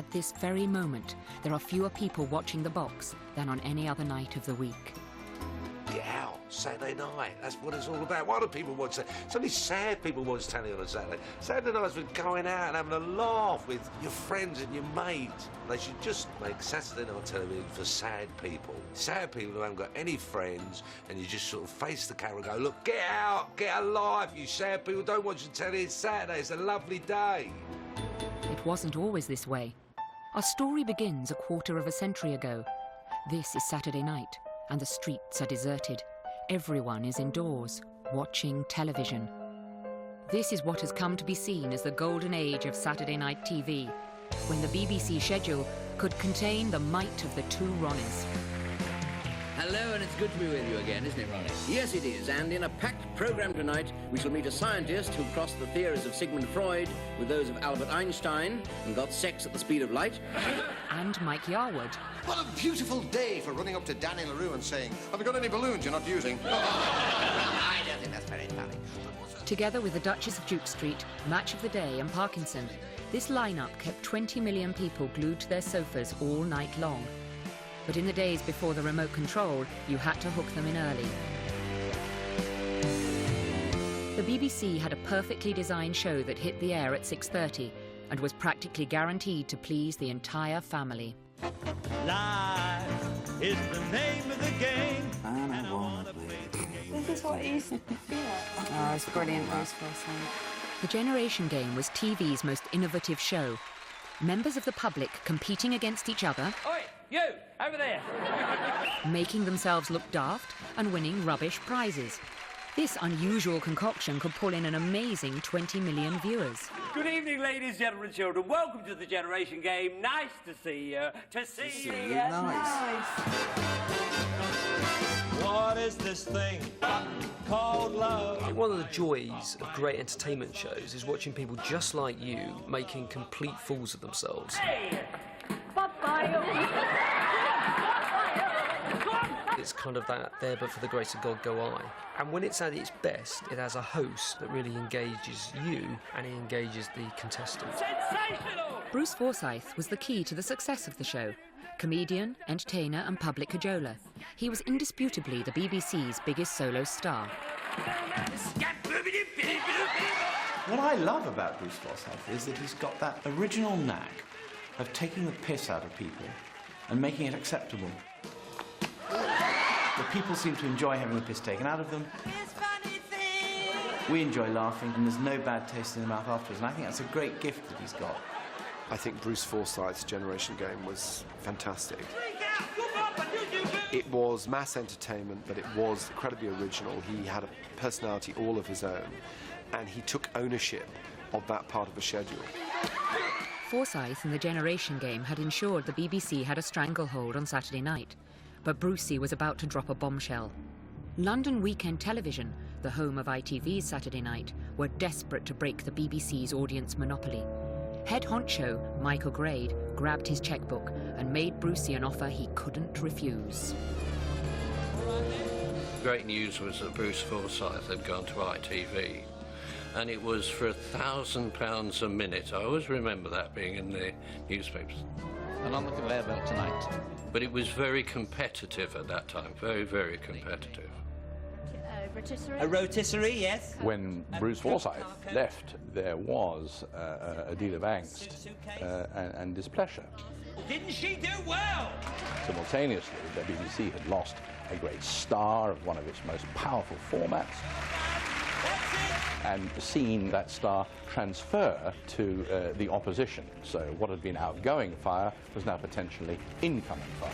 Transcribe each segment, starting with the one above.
At this very moment, there are fewer people watching The Box than on any other night of the week. Get out, Saturday night. That's what it's all about. Why do people watch that? It's only sad people watch telly on a Saturday. Saturday night's for going out and having a laugh with your friends and your mates. They should just make Saturday night television for sad people. Sad people who haven't got any friends, and you just sort of face the camera and go, look, get out, get alive, you sad people. Don't watch the telly. It's Saturday. It's a lovely day. It wasn't always this way. Our story begins a quarter of a century ago. This is Saturday night, and the streets are deserted. Everyone is indoors, watching television. This is what has come to be seen as the golden age of Saturday night TV, when the BBC schedule could contain the might of the two Ronnies. Hello, and it's good to be with you again, isn't it, Ronnie? Yes, it is, and in a packed programme tonight, we shall meet a scientist who crossed the theories of Sigmund Freud with those of Albert Einstein and got sex at the speed of light. And Mike Yarwood. What a beautiful day for running up to Danny LaRue and saying, have you got any balloons you're not using? I don't think that's very funny. Together with the Duchess of Duke Street, Match of the Day and Parkinson, this lineup kept 20 million people glued to their sofas all night long. But in the days before the remote control, you had to hook them in early. The BBC had a perfectly designed show that hit the air at 6:30 and was practically guaranteed to please the entire family. Life is the name of the game. And I wanna play the game. This is what it used to be like. Oh, it's brilliant, Bruce Forsyth. The Generation Game was TV's most innovative show. Members of the public competing against each other. Oi, you, over there. Making themselves look daft and winning rubbish prizes. This unusual concoction could pull in an amazing 20 million viewers. Good evening, ladies, gentlemen, children. Welcome to the Generation Game. Nice to see you. To see you. Nice. What is this thing called love? One of the joys of great entertainment shows is watching people just like you making complete fools of themselves. Hey! It's kind of that there but for the grace of God go I. And when it's at its best, it has a host that really engages you and it engages the contestants. Sensational! Bruce Forsyth was the key to the success of the show. Comedian, entertainer and public cajoler. He was indisputably the BBC's biggest solo star. What I love about Bruce Forsyth is that he's got that original knack of taking the piss out of people and making it acceptable. The people seem to enjoy having the piss taken out of them. We enjoy laughing, and there's no bad taste in the mouth afterwards, and I think that's a great gift that he's got. I think Bruce Forsyth's Generation Game was fantastic. It was mass entertainment, but it was incredibly original. He had a personality all of his own, and he took ownership of that part of the schedule. Forsyth and the Generation Game had ensured the BBC had a stranglehold on Saturday night, but Brucey was about to drop a bombshell. London Weekend Television, the home of ITV's Saturday Night, were desperate to break the BBC's audience monopoly. Head honcho, Michael Grade, grabbed his checkbook and made Brucey an offer he couldn't refuse. Great news was that Bruce Forsyth had gone to ITV, and it was for £1,000 a minute. I always remember that being in the newspapers. And on the conveyor belt tonight. But it was very competitive at that time, very, very competitive. A rotisserie, yes. When Bruce Forsyth left, there was a deal of angst and displeasure. Didn't she do well? Simultaneously, the BBC had lost a great star of one of its most powerful formats, and seen that star transfer to the opposition. So what had been outgoing fire was now potentially incoming fire.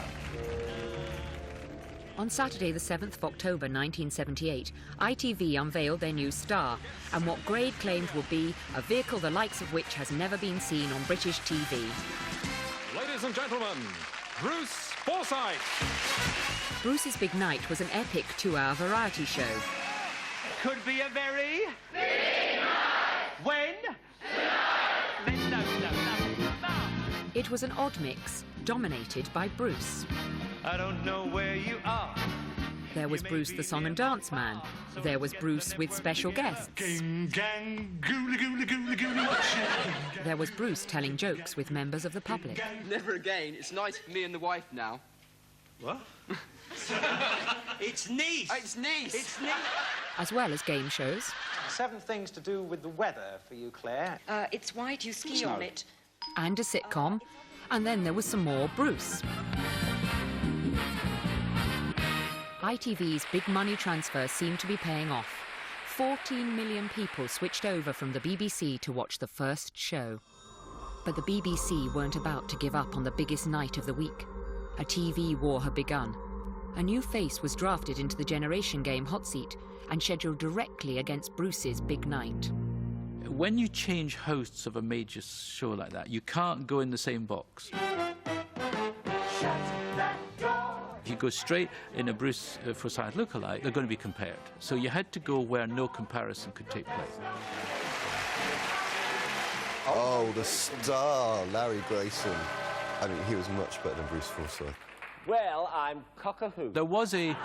On Saturday, the 7th of October 1978, ITV unveiled their new star, and what Grade claimed would be a vehicle the likes of which has never been seen on British TV. Ladies and gentlemen, Bruce Forsyth. Bruce's big night was an epic 2-hour variety show. Could be a very... big night! When? Tonight! Then no. It was an odd mix, dominated by Bruce. I don't know where you are. There was Bruce the Song and Dance Man. There was Bruce with special guests. There was Bruce telling jokes with members of the public. Never again. It's nice for me and the wife now. What? It's Nice. It's Nice. It's Nice. As well as game shows. 7 things to do with the weather for you, Claire. It's why do you ski on it? And a sitcom. And then there was some more Bruce. ITV's big money transfer seemed to be paying off. 14 million people switched over from the BBC to watch the first show. But the BBC weren't about to give up on the biggest night of the week. A TV war had begun. A new face was drafted into the Generation Game hot seat and scheduled directly against Bruce's big night. When you change hosts of a major show like that, you can't go in the same box. If you go straight in a Bruce Forsyth lookalike, they're going to be compared. So you had to go where no comparison could take place. Oh, the star, Larry Grayson. I mean, he was much better than Bruce Forsyth. Well, I'm cock-a-hoop. There was a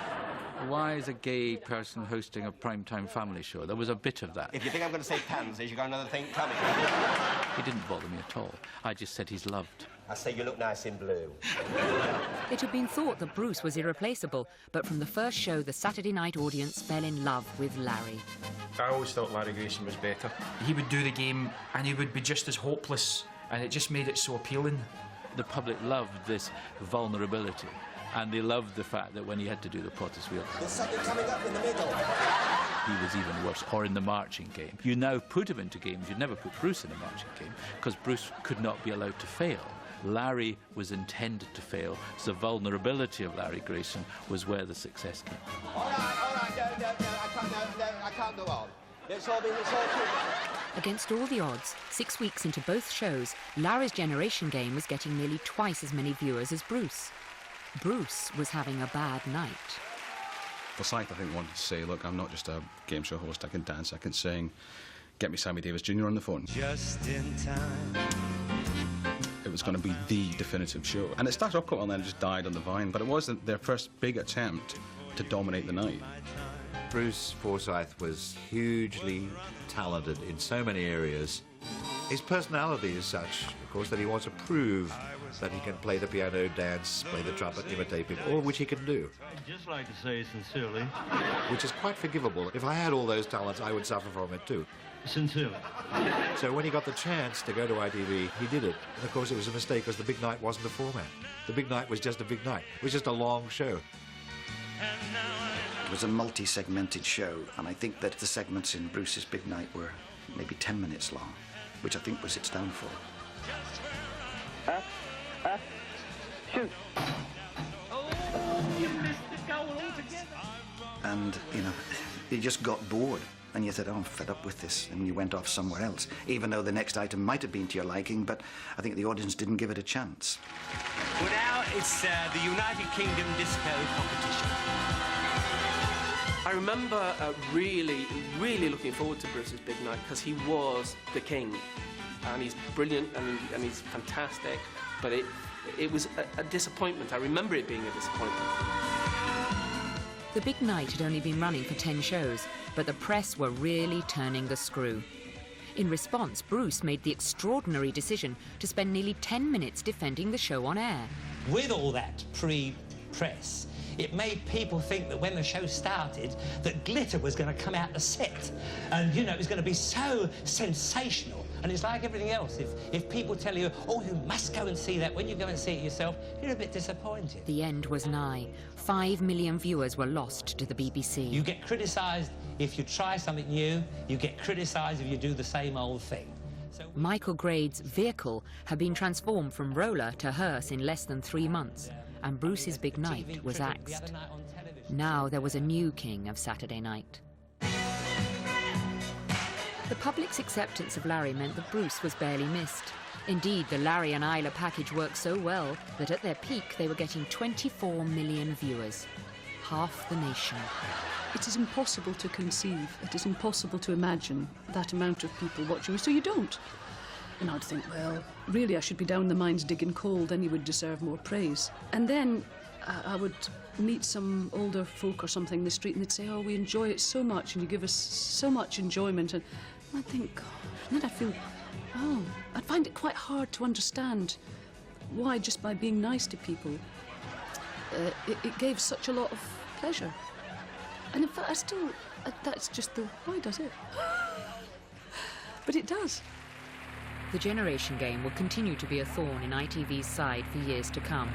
why is a gay person hosting a primetime family show? There was a bit of that. If you think I'm going to say pansies, you've got another thing coming. He didn't bother me at all. I just said he's loved. I say you look nice in blue. It had been thought that Bruce was irreplaceable, but from the first show, the Saturday night audience fell in love with Larry. I always thought Larry Grayson was better. He would do the game and he would be just as hopeless, and it just made it so appealing. The public loved this vulnerability, and they loved the fact that when he had to do the Potter's Wheel, There's something coming up in the middle. he was even worse, or in the marching game. You now put him into games, you'd never put Bruce in a marching game, because Bruce could not be allowed to fail. Larry was intended to fail, so the vulnerability of Larry Grayson was where the success came. All right, I can't go on. It's all true. Against all the odds, 6 weeks into both shows, Larry's Generation Game was getting nearly twice as many viewers as Bruce. Bruce was having a bad night. Forsyth, I think, wanted to say, look, I'm not just a game show host, I can dance, I can sing. Get me Sammy Davis Jr. on the phone. Just in time. It was going to be the definitive show. And it started off quite well and then just died on the vine, but it was their first big attempt to dominate the night. Bruce Forsyth was hugely talented in so many areas. His personality is such, of course, that he wants to prove that he can play the piano, dance, play the trumpet, imitate people, all of which he can do. I'd just like to say sincerely. Which is quite forgivable. If I had all those talents, I would suffer from it too. Sincerely. So when he got the chance to go to ITV, he did it. And of course it was a mistake because the big night wasn't a format. The big night was just a big night. It was just a long show. It was a multi-segmented show, and I think that the segments in Bruce's Big Night were maybe 10 minutes long, which I think was its downfall. Shoot. Oh, you missed the goal altogether. And, you know, you just got bored, and you said, oh, I'm fed up with this, and you went off somewhere else, even though the next item might have been to your liking, but I think the audience didn't give it a chance. Well, now it's the United Kingdom Disco Competition. I remember really looking forward to Bruce's Big Night because he was the king, and he's brilliant and he's fantastic, but it was a disappointment. I remember it being a disappointment. The Big Night had only been running for 10 shows, but the press were really turning the screw. In response, Bruce made the extraordinary decision to spend nearly 10 minutes defending the show on air. With all that pre-press, it made people think that when the show started, that glitter was going to come out the set. And, you know, it was going to be so sensational. And it's like everything else. If people tell you, oh, you must go and see that, when you go and see it yourself, you're a bit disappointed. The end was nigh. 5 million viewers were lost to the BBC. You get criticised if you try something new. You get criticised if you do the same old thing. Michael Grade's vehicle had been transformed from roller to hearse in less than 3 months, and Bruce's Big Night was axed. Now there was a new king of Saturday night. The public's acceptance of Larry meant that Bruce was barely missed. Indeed, the Larry and Isla package worked so well that at their peak they were getting 24 million viewers, half the nation. It is impossible to conceive, it is impossible to imagine that amount of people watching me, so you don't. And I'd think, well, really I should be down the mines digging coal, then he would deserve more praise. And then I would meet some older folk or something in the street and they'd say, oh, we enjoy it so much and you give us so much enjoyment. And I'd think, gosh, and then I'd feel, oh, I'd find it quite hard to understand why just by being nice to people, it gave such a lot of pleasure. And in fact, I still, that's just the, why does it? But it does. The Generation Game will continue to be a thorn in ITV's side for years to come.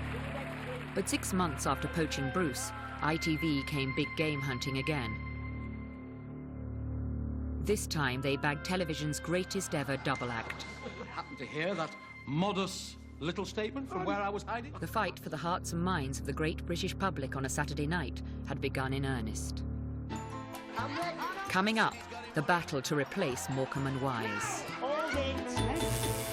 But 6 months after poaching Bruce, ITV came big game hunting again. This time they bagged television's greatest ever double act. Happened to hear that modest little statement from where I was hiding? The fight for the hearts and minds of the great British public on a Saturday night had begun in earnest. Coming up, the battle to replace Morecambe and Wise. Hold it.